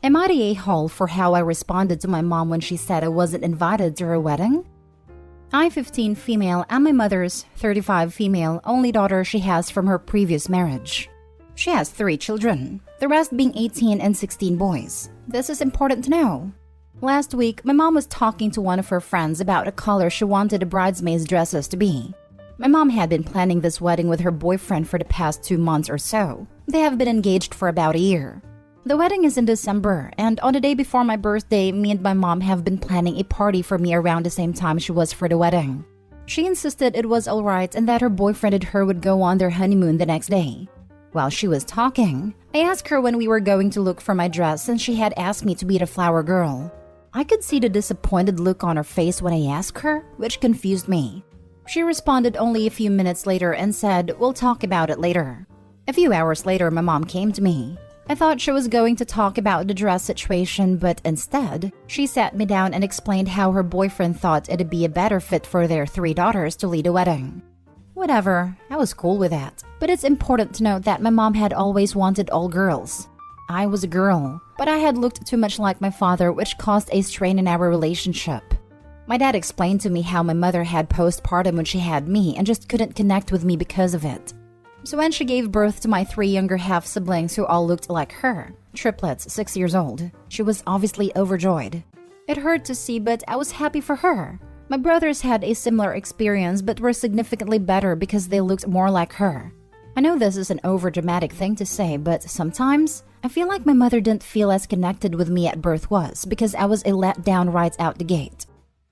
Am I the a-hole for how I responded to my mom when she said I wasn't invited to her wedding? I'm 15 female and my mother's 35 female, only daughter she has from her previous marriage. She has 3 children, the rest being 18 and 16 boys. This is important to know. Last week, my mom was talking to one of her friends about a color she wanted the bridesmaids' dresses to be. My mom had been planning this wedding with her boyfriend for the past 2 months or so. They have been engaged for about a year. The wedding is in December, and on the day before my birthday, me and my mom have been planning a party for me around the same time she was for the wedding. She insisted it was alright and that her boyfriend and her would go on their honeymoon the next day. While she was talking, I asked her when we were going to look for my dress since she had asked me to be the flower girl. I could see the disappointed look on her face when I asked her, which confused me. She responded only a few minutes later and said, "We'll talk about it later." A few hours later, my mom came to me. I thought she was going to talk about the dress situation, but instead, she sat me down and explained how her boyfriend thought it'd be a better fit for their 3 daughters to lead a wedding. Whatever, I was cool with that. But it's important to note that my mom had always wanted all girls. I was a girl, but I had looked too much like my father, which caused a strain in our relationship. My dad explained to me how my mother had postpartum when she had me and just couldn't connect with me because of it. So when she gave birth to my 3 younger half-siblings who all looked like her, triplets 6 years old, she was obviously overjoyed. It hurt to see, but I was happy for her. My brothers had a similar experience but were significantly better because they looked more like her. I know this is an overdramatic thing to say, but sometimes I feel like my mother didn't feel as connected with me at birth was because I was a letdown right out the gate.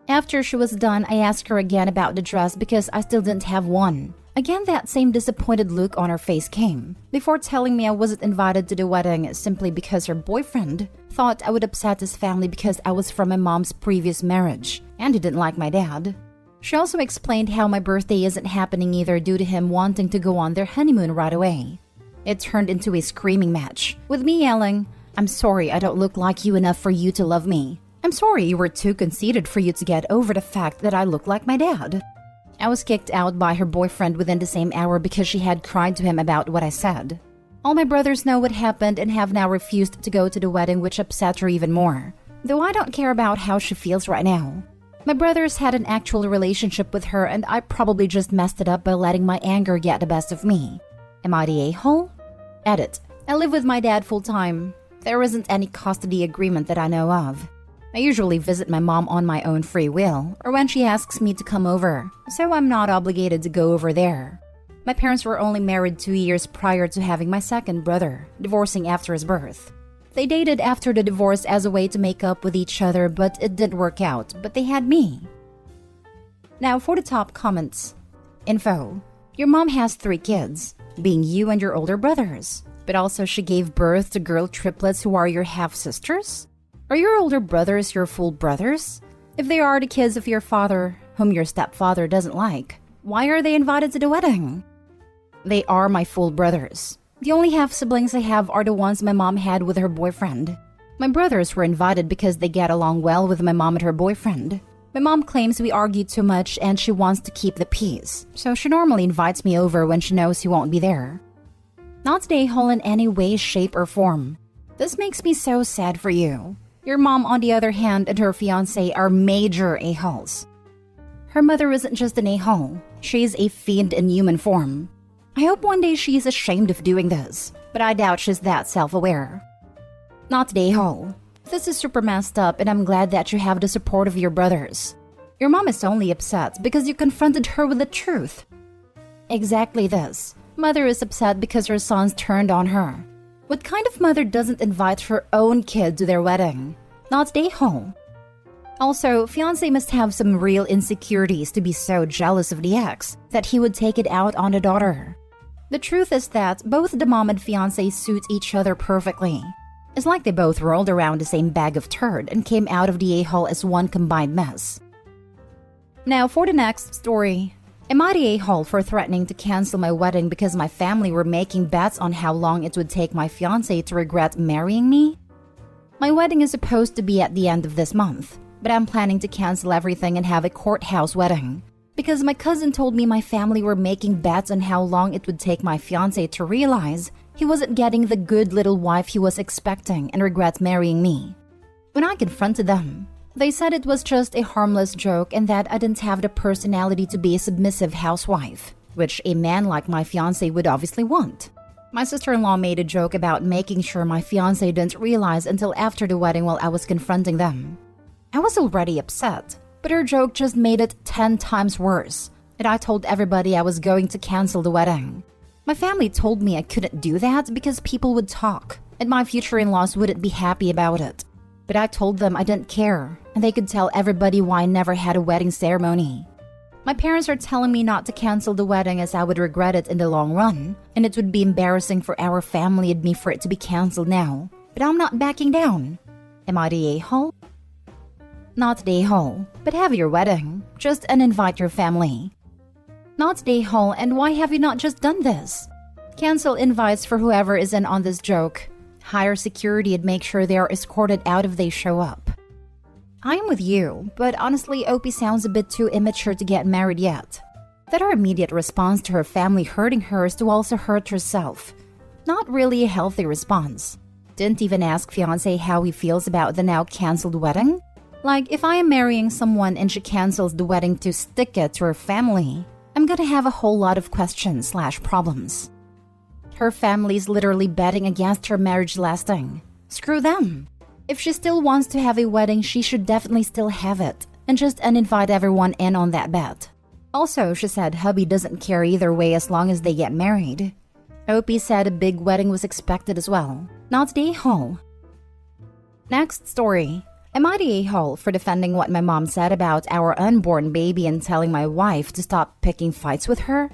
After she was done, I asked her again about the dress because I still didn't have one. Again, that same disappointed look on her face came, before telling me I wasn't invited to the wedding simply because her boyfriend thought I would upset his family because I was from my mom's previous marriage, and he didn't like my dad. She also explained how my birthday isn't happening either due to him wanting to go on their honeymoon right away. It turned into a screaming match, with me yelling, "I'm sorry I don't look like you enough for you to love me. I'm sorry you were too conceited for you to get over the fact that I look like my dad." I was kicked out by her boyfriend within the same hour because she had cried to him about what I said. All my brothers know what happened and have now refused to go to the wedding, which upset her even more. Though I don't care about how she feels right now. My brothers had an actual relationship with her and I probably just messed it up by letting my anger get the best of me. Am I the a-hole? Edit. I live with my dad full-time. There isn't any custody agreement that I know of. I usually visit my mom on my own free will, or when she asks me to come over, so I'm not obligated to go over there. My parents were only married 2 years prior to having my second brother, divorcing after his birth. They dated after the divorce as a way to make up with each other, but it didn't work out, but they had me. Now for the top comments. Info. Your mom has 3 kids, being you and your older brothers, but also she gave birth to girl triplets who are your half-sisters? Are your older brothers your full brothers? If they are the kids of your father, whom your stepfather doesn't like, why are they invited to the wedding? They are my full brothers. The only half-siblings I have are the ones my mom had with her boyfriend. My brothers were invited because they get along well with my mom and her boyfriend. My mom claims we argue too much and she wants to keep the peace, so she normally invites me over when she knows he won't be there. Not the a-hole in any way, shape, or form. This makes me so sad for you. Your mom, on the other hand, and her fiancé are major a-holes. Her mother isn't just an a-hole. She's a fiend in human form. I hope one day she's ashamed of doing this, but I doubt she's that self-aware. Not the a-hole. This is super messed up and I'm glad that you have the support of your brothers. Your mom is only upset because you confronted her with the truth. Exactly this. Mother is upset because her sons turned on her. What kind of mother doesn't invite her own kid to their wedding? Not the a-hole. Also, fiancé must have some real insecurities to be so jealous of the ex that he would take it out on the daughter. The truth is that both the mom and fiancé suit each other perfectly. It's like they both rolled around the same bag of turd and came out of the a-hole as one combined mess. Now for the next story. Am I the a-hole for threatening to cancel my wedding because my family were making bets on how long it would take my fiancé to regret marrying me? My wedding is supposed to be at the end of this month, but I'm planning to cancel everything and have a courthouse wedding. Because my cousin told me my family were making bets on how long it would take my fiancé to realize He wasn't getting the good little wife he was expecting and regrets marrying me. When I confronted them, they said it was just a harmless joke and that I didn't have the personality to be a submissive housewife, which a man like my fiancé would obviously want. My sister-in-law made a joke about making sure my fiancé didn't realize until after the wedding while I was confronting them. I was already upset, but her joke just made it 10 times worse, and I told everybody I was going to cancel the wedding. My family told me I couldn't do that because people would talk, and my future in-laws wouldn't be happy about it. But I told them I didn't care, and they could tell everybody why I never had a wedding ceremony. My parents are telling me not to cancel the wedding as I would regret it in the long run, and it would be embarrassing for our family and me for it to be canceled now. But I'm not backing down. Am I the a-hole? Not the a-hole, but have your wedding. Just uninvite your family. Not the a-hole, and why have you not just done this? Cancel invites for whoever is in on this joke. Hire security and make sure they are escorted out if they show up. I am with you, but honestly, Opie sounds a bit too immature to get married yet. That her immediate response to her family hurting her is to also hurt herself. Not really a healthy response. Didn't even ask fiancé how he feels about the now cancelled wedding. Like, if I am marrying someone and she cancels the wedding to stick it to her family, I'm gonna have a whole lot of questions/problems. Her family's literally betting against her marriage lasting. Screw them. If she still wants to have a wedding, she should definitely still have it, and just uninvite everyone in on that bet. Also, she said hubby doesn't care either way as long as they get married. Opie said a big wedding was expected as well. Not the a-hole. Next story. Am I the a-hole for defending what my mom said about our unborn baby and telling my wife to stop picking fights with her?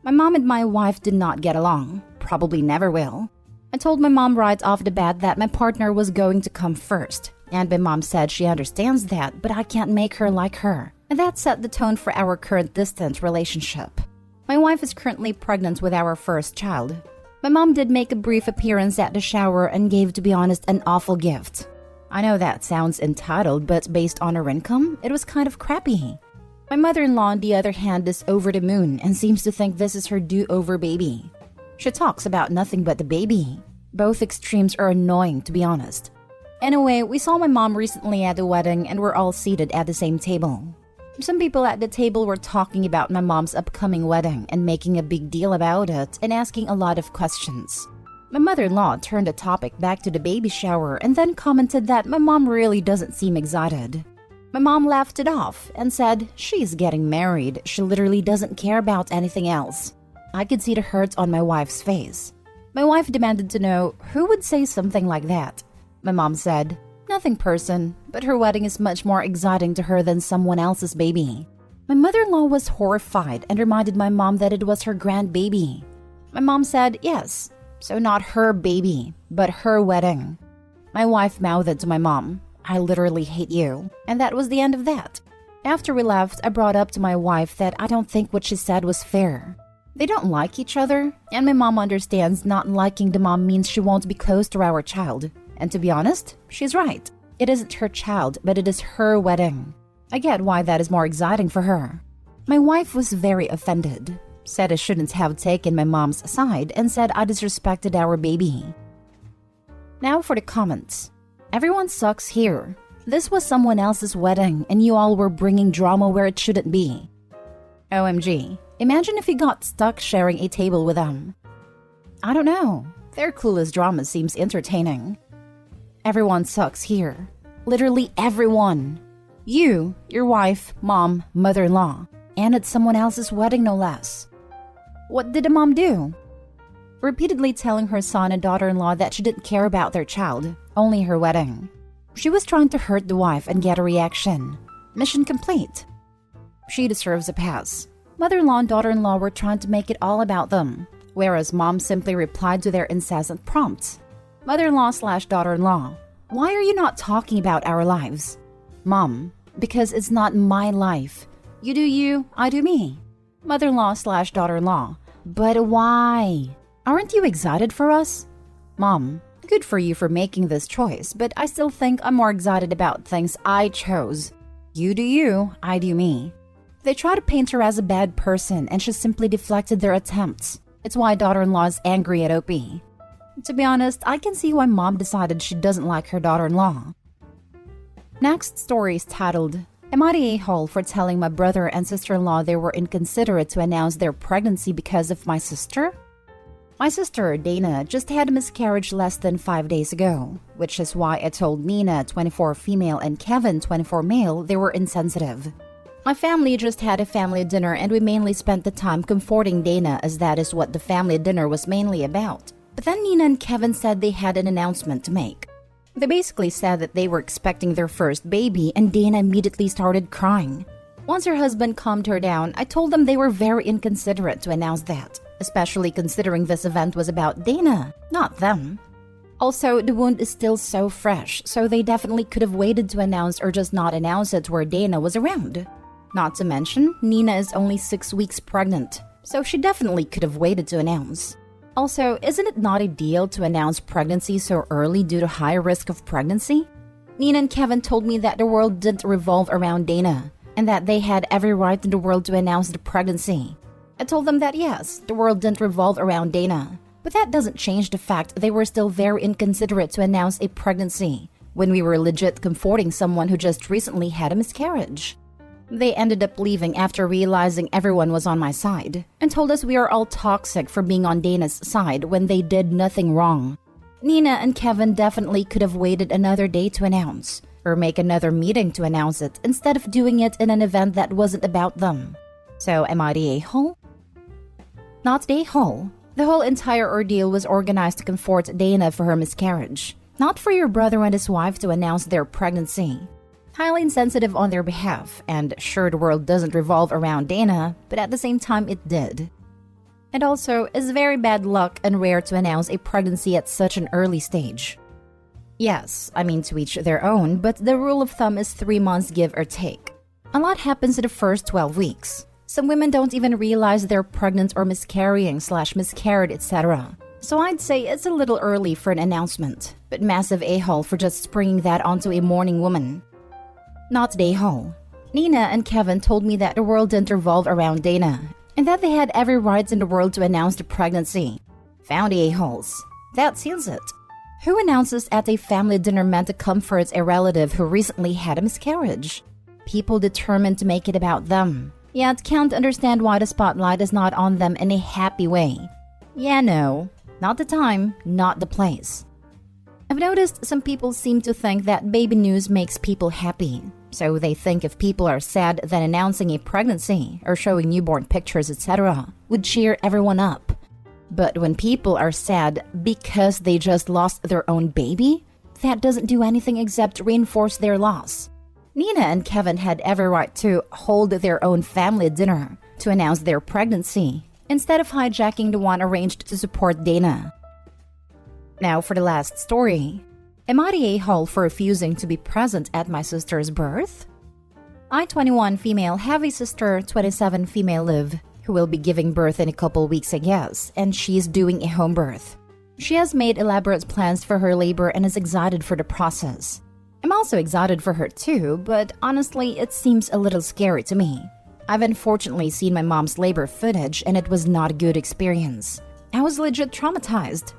My mom and my wife did not get along. Probably never will. I told my mom right off the bat that my partner was going to come first, and my mom said she understands that, but I can't make her like her, and that set the tone for our current distant relationship. My wife is currently pregnant with our first child. My mom did make a brief appearance at the shower and gave, to be honest, an awful gift. I know that sounds entitled, but based on her income, it was kind of crappy. My mother-in-law, on the other hand, is over the moon and seems to think this is her do-over baby. She talks about nothing but the baby. Both extremes are annoying, to be honest. Anyway, we saw my mom recently at the wedding and we're all seated at the same table. Some people at the table were talking about my mom's upcoming wedding and making a big deal about it and asking a lot of questions. My mother-in-law turned the topic back to the baby shower and then commented that my mom really doesn't seem excited. My mom laughed it off and said she's getting married, she literally doesn't care about anything else. I could see the hurt on my wife's face. My wife demanded to know who would say something like that. My mom said, nothing person, but her wedding is much more exciting to her than someone else's baby. My mother-in-law was horrified and reminded my mom that it was her grandbaby. My mom said yes, so not her baby, but her wedding. My wife mouthed to my mom, I literally hate you, and that was the end of that. After we left, I brought up to my wife that I don't think what she said was fair. They don't like each other, and my mom understands not liking the mom means she won't be close to our child. And to be honest, she's right. It isn't her child, but it is her wedding. I get why that is more exciting for her. My wife was very offended, said I shouldn't have taken my mom's side, and said I disrespected our baby. Now for the comments. Everyone sucks here. This was someone else's wedding, and you all were bringing drama where it shouldn't be. OMG. Imagine if you got stuck sharing a table with them. I don't know. Their clueless drama seems entertaining. Everyone sucks here. Literally everyone. You, your wife, mom, mother-in-law, and it's someone else's wedding no less. What did the mom do? Repeatedly telling her son and daughter-in-law that she didn't care about their child, only her wedding. She was trying to hurt the wife and get a reaction. Mission complete. She deserves a pass. Mother-in-law and daughter-in-law were trying to make it all about them, whereas mom simply replied to their incessant prompts. Mother-in-law/daughter-in-law, why are you not talking about our lives? Mom, because it's not my life. You do you, I do me. Mother-in-law/daughter-in-law, but why? Aren't you excited for us? Mom, good for you for making this choice, but I still think I'm more excited about things I chose. You do you, I do me. They try to paint her as a bad person and she simply deflected their attempts. It's why daughter-in-law is angry at OP. To be honest, I can see why mom decided she doesn't like her daughter-in-law. Next story is titled, Am I the a-hole for telling my brother and sister-in-law they were inconsiderate to announce their pregnancy because of my sister? My sister, Dana, just had a miscarriage less than 5 days ago, which is why I told Nina, 24 female, and Kevin, 24 male, they were insensitive. My family just had a family dinner and we mainly spent the time comforting Dana as that is what the family dinner was mainly about. But then Nina and Kevin said they had an announcement to make. They basically said that they were expecting their first baby and Dana immediately started crying. Once her husband calmed her down, I told them they were very inconsiderate to announce that, especially considering this event was about Dana, not them. Also, the wound is still so fresh, so they definitely could have waited to announce or just not announce it where Dana was around. Not to mention, Nina is only 6 weeks pregnant, so she definitely could have waited to announce. Also, isn't it not ideal to announce pregnancy so early due to high risk of pregnancy? Nina and Kevin told me that the world didn't revolve around Dana, and that they had every right in the world to announce the pregnancy. I told them that yes, the world didn't revolve around Dana, but that doesn't change the fact they were still very inconsiderate to announce a pregnancy, when we were legit comforting someone who just recently had a miscarriage. They ended up leaving after realizing everyone was on my side, and told us we are all toxic for being on Dana's side when they did nothing wrong. Nina and Kevin definitely could have waited another day to announce, or make another meeting to announce it instead of doing it in an event that wasn't about them. So am I the a-hole? Not the a-hole. The whole entire ordeal was organized to comfort Dana for her miscarriage, not for your brother and his wife to announce their pregnancy. Highly insensitive on their behalf, and sure the world doesn't revolve around Dana, but at the same time it did. And also, it's very bad luck and rare to announce a pregnancy at such an early stage. Yes, I mean to each their own, but the rule of thumb is 3 months give or take. A lot happens in the first 12 weeks. Some women don't even realize they're pregnant or miscarrying/miscarried, etc. So I'd say it's a little early for an announcement, but massive a-hole for just springing that onto a mourning woman. Not the a-hole. Nina and Kevin told me that the world didn't revolve around Dana, and that they had every right in the world to announce the pregnancy. Found the a-holes. That seals it. Who announces at a family dinner meant to comfort a relative who recently had a miscarriage? People determined to make it about them, yet can't understand why the spotlight is not on them in a happy way. Yeah, no. Not the time, not the place. I've noticed some people seem to think that baby news makes people happy. So they think if people are sad, then announcing a pregnancy or showing newborn pictures, etc. would cheer everyone up. But when people are sad because they just lost their own baby, that doesn't do anything except reinforce their loss. Nina and Kevin had every right to hold their own family dinner to announce their pregnancy, instead of hijacking the one arranged to support Dana. Now for the last story. Am I the a-hole for refusing to be present at my sister's birth? I, 21 female, have a sister, 27 female live, who will be giving birth in a couple weeks I guess, and she's doing a home birth. She has made elaborate plans for her labor and is excited for the process. I'm also excited for her too, but honestly it seems a little scary to me. I've unfortunately seen my mom's labor footage and it was not a good experience. I was legit traumatized.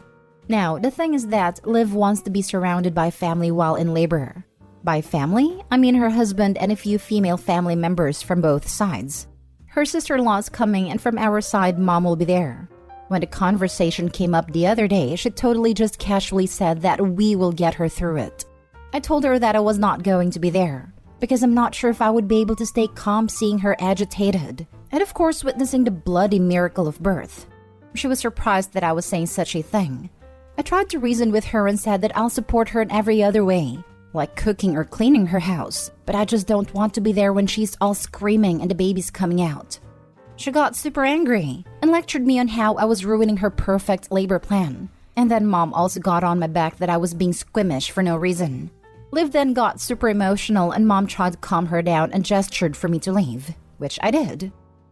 Now, the thing is that Liv wants to be surrounded by family while in labor. By family, I mean her husband and a few female family members from both sides. Her sister-in-law is coming and from our side, mom will be there. When the conversation came up the other day, she totally just casually said that we will get her through it. I told her that I was not going to be there, because I'm not sure if I would be able to stay calm seeing her agitated, and of course witnessing the bloody miracle of birth. She was surprised that I was saying such a thing. I tried to reason with her and said that I'll support her in every other way, like cooking or cleaning her house, but I just don't want to be there when she's all screaming and the baby's coming out. She got super angry and lectured me on how I was ruining her perfect labor plan. And then mom also got on my back that I was being squeamish for no reason. Liv then got super emotional and mom tried to calm her down and gestured for me to leave, which I did.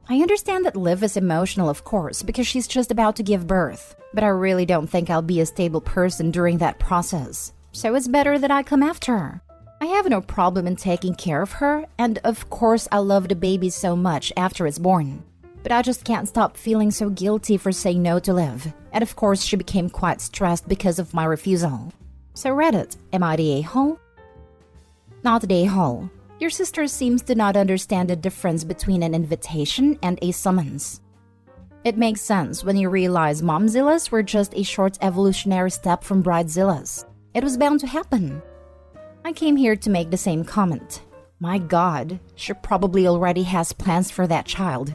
I understand that Liv is emotional, of course, because she's just about to give birth, but I really don't think I'll be a stable person during that process. So it's better that I come after her. I have no problem in taking care of her, and of course I love the baby so much after it's born. but I just can't stop feeling so guilty for saying no to Liv. And of course, she became quite stressed because of my refusal. So Reddit, am I the a-hole? Not the a-hole. Your sister seems to not understand the difference between an invitation and a summons. It makes sense when you realize momzillas were just a short evolutionary step from bridezillas. It was bound to happen. I came here to make the same comment. My God, she probably already has plans for that child.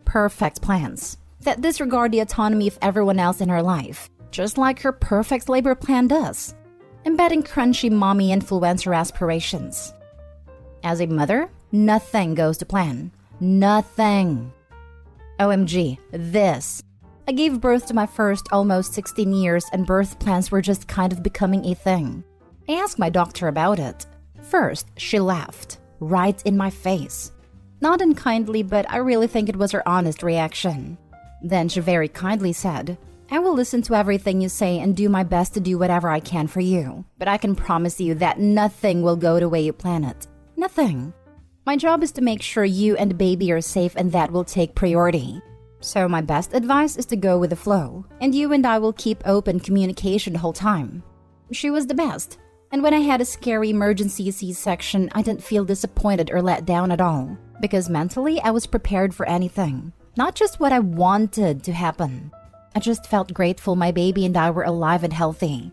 Perfect plans that disregard the autonomy of everyone else in her life, just like her perfect labor plan does, embedding crunchy mommy influencer aspirations. As a mother, nothing goes to plan. Nothing. OMG, this. I gave birth to my first almost 16 years and birth plans were just kind of becoming a thing. I asked my doctor about it. First, she laughed, right in my face. Not unkindly, but I really think it was her honest reaction. Then she very kindly said, I will listen to everything you say and do my best to do whatever I can for you. But I can promise you that nothing will go the way you plan it. Nothing. My job is to make sure you and the baby are safe and that will take priority. So my best advice is to go with the flow, and you and I will keep open communication the whole time. She was the best. And when I had a scary emergency C-section, I didn't feel disappointed or let down at all. Because mentally, I was prepared for anything. Not just what I wanted to happen. I just felt grateful my baby and I were alive and healthy.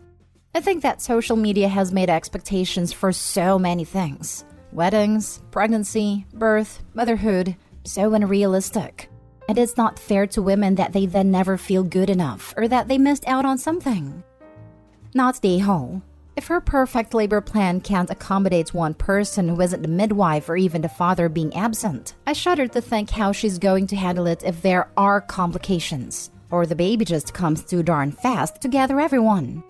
I think that social media has made expectations for so many things. Weddings, pregnancy, birth, motherhood, so unrealistic. And it's not fair to women that they then never feel good enough or that they missed out on something. Not the whole. If her perfect labor plan can't accommodate one person who isn't the midwife or even the father being absent, I shudder to think how she's going to handle it if there are complications, or the baby just comes too darn fast to gather everyone.